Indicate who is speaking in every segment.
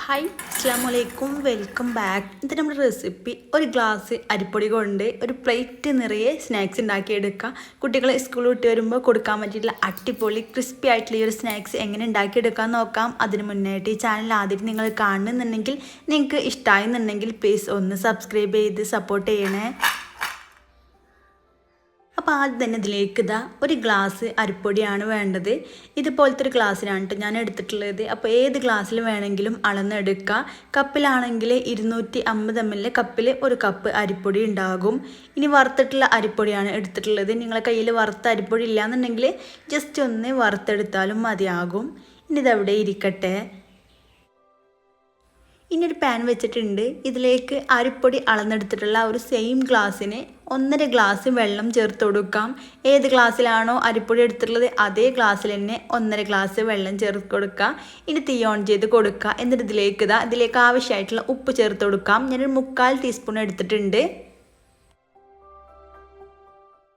Speaker 1: Hi അസ്സലാമലൈക്കും welcome back. ഇത് നമ്മുടെ റെസിപ്പി ഒരു ഗ്ലാസ് അരിപ്പൊടി കൊണ്ട് ഒരു പ്ലേറ്റ് നിറയെ സ്നാക്സ് ഉണ്ടാക്കിയെടുക്കുക. കുട്ടികൾ സ്കൂൾ വിട്ട് വരുമ്പോൾ കൊടുക്കാൻ പറ്റിയിട്ടുള്ള അടിപൊളി ക്രിസ്പി ആയിട്ടുള്ള ഈ ഒരു സ്നാക്സ് എങ്ങനെ ഉണ്ടാക്കിയെടുക്കാൻ നോക്കാം. അതിന് മുന്നായിട്ട് ഈ ചാനൽ ആദ്യം നിങ്ങൾ കാണുന്നുണ്ടെങ്കിൽ നിങ്ങൾക്ക് ഇഷ്ടമായെന്നുണ്ടെങ്കിൽ പ്ലീസ് ഒന്ന് സബ്സ്ക്രൈബ് ചെയ്ത് സപ്പോർട്ട് ചെയ്യണേ. അപ്പോൾ ആദ്യം തന്നെ ഇതിലേക്ക് ഒരു ഗ്ലാസ് അരിപ്പൊടിയാണ് വേണ്ടത്. ഇതുപോലത്തെ ഒരു ഗ്ലാസ്സിലാണ് കേട്ടോ ഞാൻ എടുത്തിട്ടുള്ളത്. അപ്പോൾ ഏത് ഗ്ലാസ്സിൽ വേണമെങ്കിലും അളന്നെടുക്കുക. കപ്പിലാണെങ്കിൽ 250 ml കപ്പിൽ ഒരു കപ്പ് അരിപ്പൊടി ഉണ്ടാകും. ഇനി വറുത്തിട്ടുള്ള അരിപ്പൊടിയാണ് എടുത്തിട്ടുള്ളത്. നിങ്ങളെ കയ്യിൽ വറുത്ത അരിപ്പൊടി ഇല്ലയെന്നുണ്ടെങ്കിൽ ജസ്റ്റ് ഒന്ന് വറുത്തെടുത്താലും മതിയാകും. ഇനി ഇതവിടെ ഇരിക്കട്ടെ. ഇനി ഒരു പാൻ വെച്ചിട്ടുണ്ട്. ഇതിലേക്ക് അരിപ്പൊടി അളന്നെടുത്തിട്ടുള്ള ഒരു സെയിം ഗ്ലാസ്സിന് 1.5 ഗ്ലാസ് വെള്ളം ചേർത്ത് കൊടുക്കാം. ഏത് ഗ്ലാസ്സിലാണോ അരിപ്പൊടി എടുത്തിട്ടുള്ളത് അതേ ഗ്ലാസ്സിൽ തന്നെ 1.5 ഗ്ലാസ് വെള്ളം ചേർത്ത് കൊടുക്കുക. ഇനി തീ ഓൺ ചെയ്ത് കൊടുക്കുക. എന്നിട്ട് ഇതിലേക്ക് ആവശ്യമായിട്ടുള്ള ഉപ്പ് ചേർത്ത് കൊടുക്കാം. ഞാനൊരു 3/4 ടീസ്പൂൺ എടുത്തിട്ടുണ്ട്.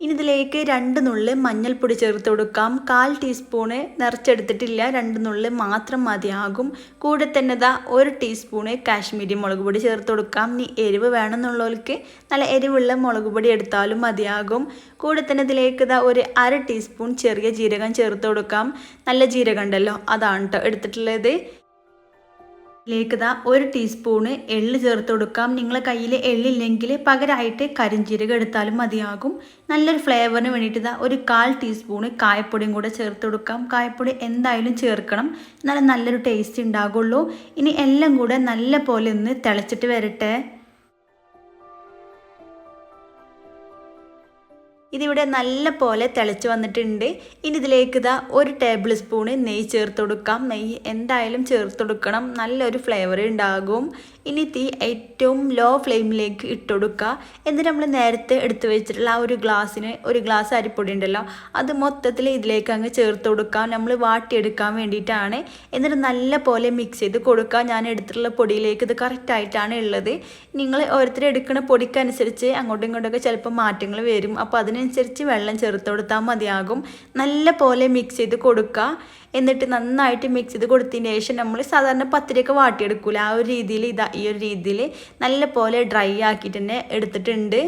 Speaker 1: ഇനി ഇതിലേക്ക് 2 നുള്ള് മഞ്ഞൾപ്പൊടി ചേർത്ത് കൊടുക്കാം. 1/4 ടീസ്പൂണ് നിറച്ചെടുത്തിട്ടില്ല, 2 നുള്ള് മാത്രം മതിയാകും. കൂടെ തന്നെ 1 ടീസ്പൂണ് കാശ്മീരി മുളക് പൊടി ചേർത്ത് കൊടുക്കാം. ഇനി എരിവ് വേണമെന്നുള്ളവർക്ക് നല്ല എരിവുള്ള മുളക് പൊടി എടുത്താലും മതിയാകും. കൂടെ തന്നെ ഇതിലേക്ക് ഒരു 1/2 ടീസ്പൂൺ ചെറിയ ജീരകം ചേർത്ത് കൊടുക്കാം. നല്ല ജീരകം ഉണ്ടല്ലോ, അതാണ് കേട്ടോ എടുത്തിട്ടുള്ളത്. ഇതിലേക്ക് 1 ടീസ്പൂണ് എള്ള് ചേർത്ത് കൊടുക്കാം. നിങ്ങളെ കയ്യിൽ എള്ളില്ലെങ്കിൽ പകരമായിട്ട് കരിഞ്ജീരകം എടുത്താലും മതിയാകും. നല്ലൊരു ഫ്ലേവറിന് വേണ്ടിയിട്ട് ഒരു 1/4 ടീസ്പൂണ് കായപ്പൊടിയും കൂടെ ചേർത്ത് കൊടുക്കാം. കായപ്പൊടി എന്തായാലും ചേർക്കണം, എന്നാലും നല്ലൊരു ടേസ്റ്റ് ഉണ്ടാകുള്ളൂ. ഇനി എല്ലാം കൂടെ നല്ല പോലെ ഒന്ന് തിളച്ചിട്ട് വരട്ടെ. ഇതിവിടെ നല്ല പോലെ തിളച്ച് വന്നിട്ടുണ്ട്. ഇനി ഇതിലേക്ക് 1 ടേബിൾ സ്പൂണ് നെയ്യ് ചേർത്ത് കൊടുക്കാം. നെയ്യ് എന്തായാലും ചേർത്ത് കൊടുക്കണം, നല്ലൊരു ഫ്ലേവർ ഉണ്ടാകും. ഇനി തീ ഏറ്റവും ലോ ഫ്ലെയിമിലേക്ക് ഇട്ട് കൊടുക്കുക. എന്നിട്ട് നമ്മൾ നേരത്തെ എടുത്ത് വെച്ചിട്ടുള്ള ആ ഒരു ഗ്ലാസ്സിന് 1 ഗ്ലാസ് അരിപ്പൊടി ഉണ്ടല്ലോ, അത് മൊത്തത്തിൽ ഇതിലേക്ക് അങ്ങ് ചേർത്ത് കൊടുക്കാം. നമ്മൾ വാട്ടിയെടുക്കാൻ വേണ്ടിയിട്ടാണ്. എന്നിട്ട് നല്ല പോലെ മിക്സ് ചെയ്ത് കൊടുക്കുക. ഞാൻ എടുത്തിട്ടുള്ള പൊടിയിലേക്ക് ഇത് കറക്റ്റായിട്ടാണ് ഉള്ളത്. നിങ്ങൾ ഓരോരുത്തർ എടുക്കുന്ന പൊടിക്കനുസരിച്ച് അങ്ങോട്ടും ഇങ്ങോട്ടൊക്കെ ചിലപ്പോൾ മാറ്റങ്ങൾ വരും. അപ്പോൾ അതിനനുസരിച്ച് വെള്ളം ചേർത്ത് കൊടുത്താൽ മതിയാകും. നല്ല പോലെ മിക്സ് ചെയ്ത് കൊടുക്കുക. എന്നിട്ട് നന്നായിട്ട് മിക്സ് ചെയ്ത് കൊടുത്തതിന് ശേഷം നമ്മൾ സാധാരണ പത്തിരിയൊക്കെ വാട്ടിയെടുക്കൂല, ആ ഒരു രീതിയിൽ ഈ ഒരു രീതിയിൽ നല്ല പോലെ ഡ്രൈ ആക്കിയിട്ട് തന്നെ എടുത്തിട്ടുണ്ട്.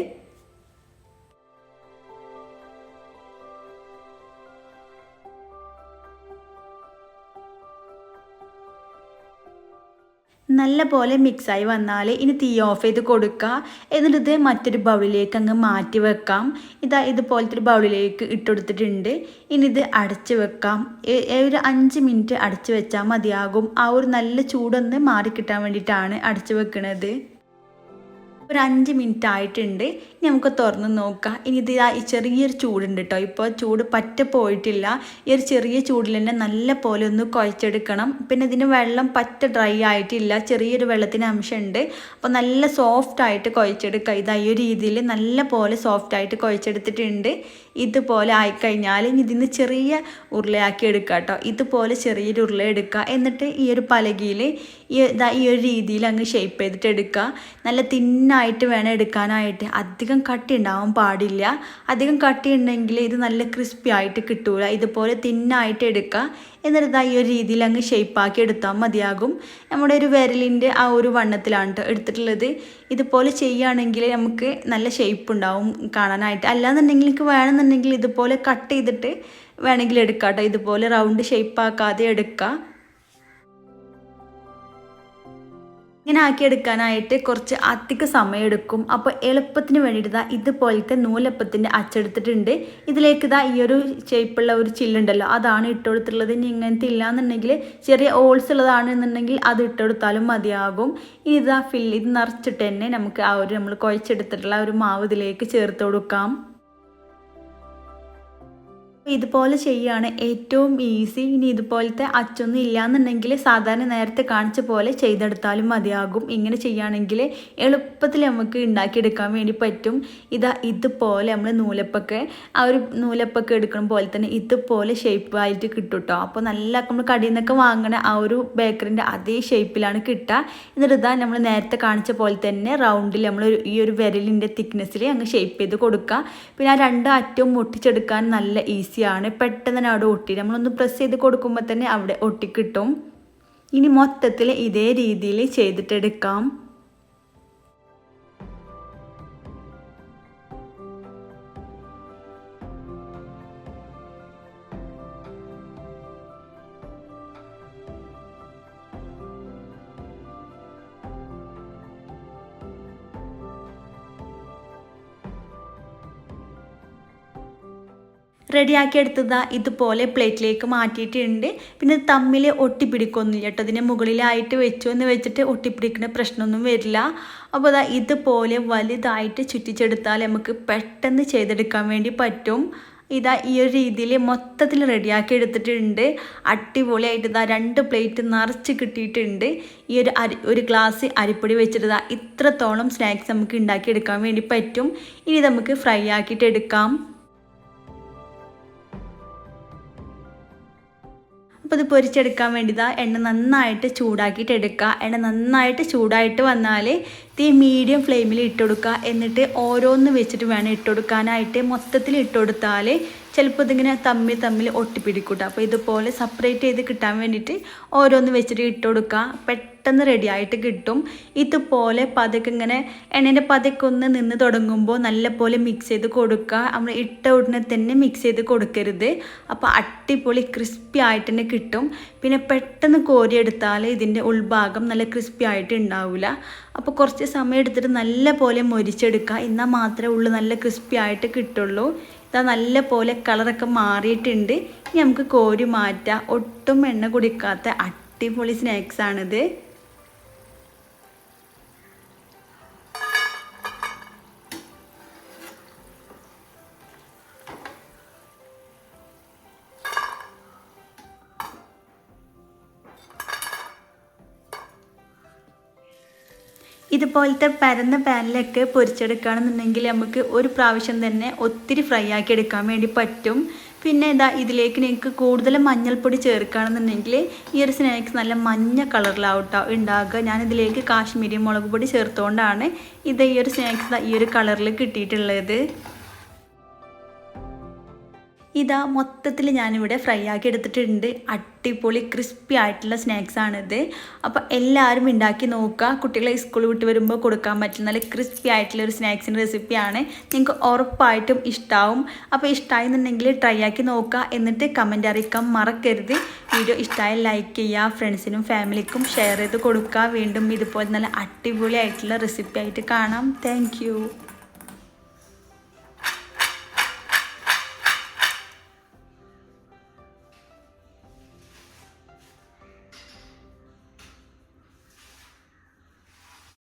Speaker 1: നല്ല പോലെ മിക്സായി വന്നാൽ ഇനി തീ ഓഫ് ചെയ്ത് കൊടുക്കുക. എന്നിട്ട് ഇത് മറ്റൊരു ബൗളിലേക്ക് അങ്ങ് മാറ്റി വെക്കാം. ഇതുപോലത്തെ ഒരു ബൗളിലേക്ക് ഇട്ടുകൊടുത്തിട്ടുണ്ട്. ഇനി ഇത് അടച്ച് വെക്കാം. ഒരു 5 മിനിറ്റ് അടച്ച് വെച്ചാൽ മതിയാകും. ആ ഒരു നല്ല ചൂടൊന്ന് മാറിക്കിട്ടാൻ വേണ്ടിയിട്ടാണ് അടച്ച് വെക്കുന്നത്. ഒരു 5 മിനിറ്റ് ആയിട്ടുണ്ട്. ഇനി നമുക്ക് തുറന്ന് നോക്കാം. ഇനി ഇത് ഈ ചെറിയൊരു ചൂടുണ്ട് കേട്ടോ. ഇപ്പോൾ ചൂട് പറ്റ പോയിട്ടില്ല. ഈ ഒരു ചെറിയ ചൂടിൽ തന്നെ നല്ല പോലെ ഒന്ന് കുഴച്ചെടുക്കണം. പിന്നെ ഇതിന് വെള്ളം പറ്റ ഡ്രൈ ആയിട്ടില്ല, ചെറിയൊരു വെള്ളത്തിന് അംശമുണ്ട്. അപ്പോൾ നല്ല സോഫ്റ്റ് ആയിട്ട് കുഴച്ചെടുക്കുക. ഈ ഒരു രീതിയിൽ നല്ല പോലെ സോഫ്റ്റ് ആയിട്ട് കുഴച്ചെടുത്തിട്ടുണ്ട്. ഇതുപോലെ ആയിക്കഴിഞ്ഞാൽ ഇതിന് ചെറിയ ഉരുളയാക്കി എടുക്കുക കേട്ടോ. ഇതുപോലെ ചെറിയൊരു ഉരുള എടുക്കുക. എന്നിട്ട് ഈ ഒരു പലകയിൽ ഈ ഒരു രീതിയിൽ അങ്ങ് ഷേപ്പ് ചെയ്തിട്ട് എടുക്കുക. നല്ല തിന്നായിട്ട് വേണം എടുക്കാനായിട്ട്. അധികം കട്ടി ഉണ്ടാവാൻ പാടില്ല. അധികം കട്ടി ഉണ്ടെങ്കിൽ ഇത് നല്ല ക്രിസ്പി ആയിട്ട് കിട്ടൂല. ഇതുപോലെ തിന്നായിട്ട് എടുക്കുക. എന്നിട്ട് ഈ ഒരു രീതിയിൽ അങ്ങ് ഷേപ്പാക്കി എടുത്താൽ മതിയാകും. നമ്മുടെ ഒരു വിരലിൻ്റെ ആ ഒരു വണ്ണത്തിലാണ് കേട്ടോ എടുത്തിട്ടുള്ളത്. ഇതുപോലെ ചെയ്യുകയാണെങ്കിൽ നമുക്ക് നല്ല ഷേപ്പ് ഉണ്ടാവും കാണാനായിട്ട്. അല്ലാന്നുണ്ടെങ്കിൽ എനിക്ക് വേണമെന്നുണ്ടെങ്കിൽ ഇതുപോലെ കട്ട് ചെയ്തിട്ട് വേണമെങ്കിൽ എടുക്കാം കേട്ടോ. ഇതുപോലെ റൗണ്ട് ഷേപ്പാക്കാതെ എടുക്കുക. ഇങ്ങനെ ആക്കിയെടുക്കാനായിട്ട് കുറച്ച് അധിക സമയം എടുക്കും. അപ്പോൾ എളുപ്പത്തിന് വേണ്ടിയിട്ട് ഇതുപോലത്തെ നൂലപ്പത്തിൻ്റെ അച്ചെടുത്തിട്ടുണ്ട്. ഇതിലേക്ക് ഈ ഒരു ഷേപ്പുള്ള ഒരു ചില്ലുണ്ടല്ലോ, അതാണ് ഇട്ടുകൊടുത്തിട്ടുള്ളത്. ഇനി ഇങ്ങനത്തെ ഇല്ലയെന്നുണ്ടെങ്കിൽ ചെറിയ ഹോൾസ് ഉള്ളതാണെന്നുണ്ടെങ്കിൽ അത് ഇട്ടുകൊടുത്താലും മതിയാകും. ഇനി ഇത് നിറച്ചിട്ട് തന്നെ നമുക്ക് ആ ഒരു നമ്മൾ കുഴച്ചെടുത്തിട്ടുള്ള ഒരു മാവ് ഇതിലേക്ക് ചേർത്ത് കൊടുക്കാം. ഇതുപോലെ ചെയ്യുകയാണ് ഏറ്റവും ഈസി. ഇനി ഇതുപോലത്തെ അച്ചൊന്നും ഇല്ലയെന്നുണ്ടെങ്കിൽ സാധാരണ നേരത്തെ കാണിച്ച പോലെ ചെയ്തെടുത്താലും മതിയാകും. ഇങ്ങനെ ചെയ്യുകയാണെങ്കിൽ എളുപ്പത്തിൽ നമുക്ക് ഉണ്ടാക്കിയെടുക്കാൻ വേണ്ടി പറ്റും. ഇതുപോലെ നമ്മൾ ആ ഒരു നൂലപ്പൊക്കെ എടുക്കുന്ന പോലെ തന്നെ ഇതുപോലെ ഷേപ്പായിട്ട് കിട്ടും കേട്ടോ. അപ്പോൾ നല്ല നമ്മൾ കടയിൽ നിന്നൊക്കെ വാങ്ങണ ആ ഒരു ബേക്കറിൻ്റെ അതേ ഷേപ്പിലാണ് കിട്ടുക. എന്നിട്ട് നമ്മൾ നേരത്തെ കാണിച്ച പോലെ തന്നെ റൗണ്ടിൽ നമ്മൾ ഈ ഒരു വിരലിൻ്റെ തിക്നെസ്സിൽ അങ്ങ് ഷേപ്പ് ചെയ്ത് കൊടുക്കുക. പിന്നെ ആ 2 അറ്റവും ഒട്ടിച്ചെടുക്കാൻ നല്ല ഈസിയാണ്. പെട്ടെന്ന് തന്നെ അവിടെ ഒട്ടി നമ്മളൊന്ന് പ്രസ് ചെയ്ത് കൊടുക്കുമ്പോൾ തന്നെ അവിടെ ഒട്ടിക്കിട്ടും. ഇനി മൊത്തത്തിൽ ഇതേ രീതിയിൽ ചെയ്തിട്ടെടുക്കാം. റെഡിയാക്കി എടുത്തതാ ഇതുപോലെ പ്ലേറ്റിലേക്ക് മാറ്റിയിട്ടുണ്ട്. പിന്നെ തമ്മിൽ ഒട്ടിപ്പിടിക്കൊന്നുമില്ല കേട്ടോ. ഇതിന് മുകളിലായിട്ട് വെച്ചു എന്ന് വെച്ചിട്ട് ഒട്ടിപ്പിടിക്കുന്ന പ്രശ്നമൊന്നും വരില്ല. അപ്പോൾ അതാ ഇതുപോലെ വലുതായിട്ട് ചുറ്റിച്ചെടുത്താൽ നമുക്ക് പെട്ടെന്ന് ചെയ്തെടുക്കാൻ വേണ്ടി പറ്റും. ഇതാ ഈ ഒരു രീതിയിൽ മൊത്തത്തിൽ റെഡിയാക്കി എടുത്തിട്ടുണ്ട്. അടിപൊളിയായിട്ട് ഇതാ 2 പ്ലേറ്റ് നിറച്ച് കിട്ടിയിട്ടുണ്ട്. ഈ ഒരു ഗ്ലാസ് അരിപ്പൊടി വെച്ചിട്ട് ഇത്രത്തോളം സ്നാക്സ് നമുക്ക് ഉണ്ടാക്കിയെടുക്കാൻ വേണ്ടി പറ്റും. ഇനി നമുക്ക് ഫ്രൈ ആക്കിയിട്ട് എടുക്കാം. അപ്പോൾ ഇത് പൊരിച്ചെടുക്കാൻ വേണ്ടി എണ്ണ നന്നായിട്ട് ചൂടാക്കിയിട്ട് എടുക്കുക. എണ്ണ നന്നായിട്ട് ചൂടായിട്ട് വന്നാൽ തീ മീഡിയം ഫ്ലെയിമിൽ ഇട്ട് കൊടുക്കുക. എന്നിട്ട് ഓരോന്ന് വെച്ചിട്ട് വേണം ഇട്ട് കൊടുക്കാനായിട്ട്. മൊത്തത്തിൽ ഇട്ട് കൊടുത്താൽ ചിലപ്പോൾ ഇതിങ്ങനെ തമ്മിൽ ഒട്ടിപ്പിടിക്കൂട്ടോ. അപ്പോൾ ഇതുപോലെ സെപ്പറേറ്റ് ചെയ്ത് കിട്ടാൻ വേണ്ടിയിട്ട് ഓരോന്ന് വെച്ചിട്ട് ഇട്ട് കൊടുക്കുക. പെട്ടെന്ന് റെഡി ആയിട്ട് കിട്ടും. ഇതുപോലെ പതുക്കെ ഇങ്ങനെ എണ്ണേൻ്റെ പതുക്കെ ഒന്ന് നിന്ന് തുടങ്ങുമ്പോൾ നല്ലപോലെ മിക്സ് ചെയ്ത് കൊടുക്കുക. നമ്മൾ ഇട്ട ഉടനെ തന്നെ മിക്സ് ചെയ്ത് കൊടുക്കരുത്. അപ്പോൾ അടിപൊളി ക്രിസ്പി ആയിട്ട് തന്നെ കിട്ടും. പിന്നെ പെട്ടെന്ന് കോരിയെടുത്താൽ ഇതിൻ്റെ ഉൾഭാഗം നല്ല ക്രിസ്പി ആയിട്ട് ഉണ്ടാവില്ല. അപ്പോൾ കുറച്ച് സമയം എടുത്തിട്ട് നല്ല പോലെ മൊരിച്ചെടുക്കുക. എന്നാൽ മാത്രമേ ഉള്ളൂ നല്ല ക്രിസ്പി ആയിട്ട് കിട്ടുള്ളൂ. ഇതാ നല്ല പോലെ കളറൊക്കെ മാറിയിട്ടുണ്ട്. ഇനി നമുക്ക് കോരി മാറ്റാം. ഒട്ടും എണ്ണ കുടിക്കാത്ത അടിപൊളി സ്നാക്സാണിത്. ഇതുപോലത്തെ പരന്ന പാനിലൊക്കെ പൊരിച്ചെടുക്കുകയാണെന്നുണ്ടെങ്കിൽ നമുക്ക് ഒരു പ്രാവശ്യം തന്നെ ഒത്തിരി ഫ്രൈ ആക്കി എടുക്കാൻ വേണ്ടി പറ്റും. പിന്നെ ഇതിലേക്ക് നിങ്ങൾക്ക് കൂടുതൽ മഞ്ഞൾപ്പൊടി ചേർക്കുകയാണെന്നുണ്ടെങ്കിൽ ഈ ഒരു സ്നാക്സ് നല്ല മഞ്ഞ കളറിലാവട്ടോ ഉണ്ടാകുക. ഞാനിതിലേക്ക് കാശ്മീരി മുളക് പൊടി ചേർത്തുകൊണ്ടാണ് ഈ ഒരു സ്നാക്സ് ഈ ഒരു കളറിൽ കിട്ടിയിട്ടുള്ളത്. ഇതാ മൊത്തത്തിൽ ഞാനിവിടെ ഫ്രൈ ആക്കി എടുത്തിട്ടുണ്ട്. അടിപൊളി ക്രിസ്പി ആയിട്ടുള്ള സ്നാക്സാണിത്. അപ്പോൾ എല്ലാവരും ഉണ്ടാക്കി നോക്കുക. കുട്ടികളെ സ്കൂൾ വിട്ട് വരുമ്പോൾ കൊടുക്കാൻ പറ്റുന്ന നല്ല ക്രിസ്പി ആയിട്ടുള്ള ഒരു സ്നാക്സിൻ്റെ റെസിപ്പിയാണ്. നിങ്ങൾക്ക് ഉറപ്പായിട്ടും ഇഷ്ടമാവും. അപ്പോൾ ഇഷ്ടമായെന്നുണ്ടെങ്കിൽ ട്രൈ ആക്കി നോക്കുക. എന്നിട്ട് കമൻറ്റ് അറിയിക്കാൻ മറക്കരുത്. വീഡിയോ ഇഷ്ടമായ ലൈക്ക് ചെയ്യുക. ഫ്രണ്ട്സിനും ഫാമിലിക്കും ഷെയർ ചെയ്ത് കൊടുക്കുക. വീണ്ടും ഇതുപോലെ നല്ല അടിപൊളി ആയിട്ടുള്ള റെസിപ്പി ആയിട്ട് കാണാം. താങ്ക്